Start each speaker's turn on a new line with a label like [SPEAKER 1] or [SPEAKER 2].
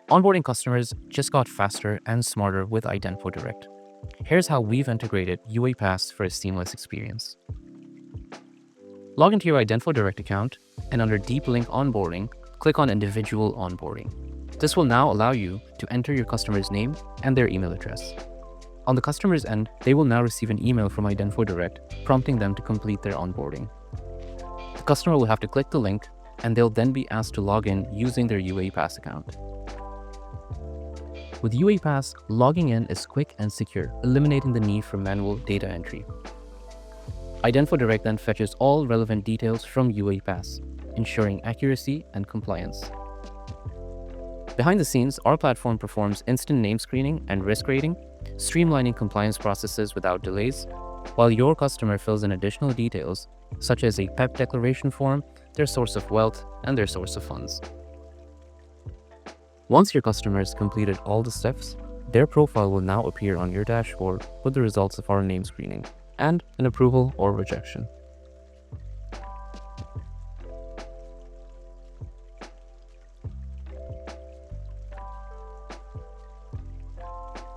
[SPEAKER 1] Onboarding customers just got faster and smarter with Idenfo Direct. Here's how we've integrated UAE Pass for a seamless experience. Log into your Idenfo Direct account and under Deep Link Onboarding, click on Individual Onboarding. This will now allow you to enter your customer's name and their email address. On the customer's end, they will now receive an email from Idenfo Direct prompting them to complete their onboarding. The customer will have to click the link and they'll then be asked to log in using their UAE Pass account. With UAE Pass, logging in is quick and secure, eliminating the need for manual data entry. Idenfo Direct then fetches all relevant details from UAE Pass, ensuring accuracy and compliance. Behind the scenes, our platform performs instant name screening and risk rating, streamlining compliance processes without delays, while your customer fills in additional details, such as a PEP declaration form, their source of wealth, and their source of funds. Once your customer has completed all the steps, their profile will now appear on your dashboard with the results of our name screening and an approval or rejection.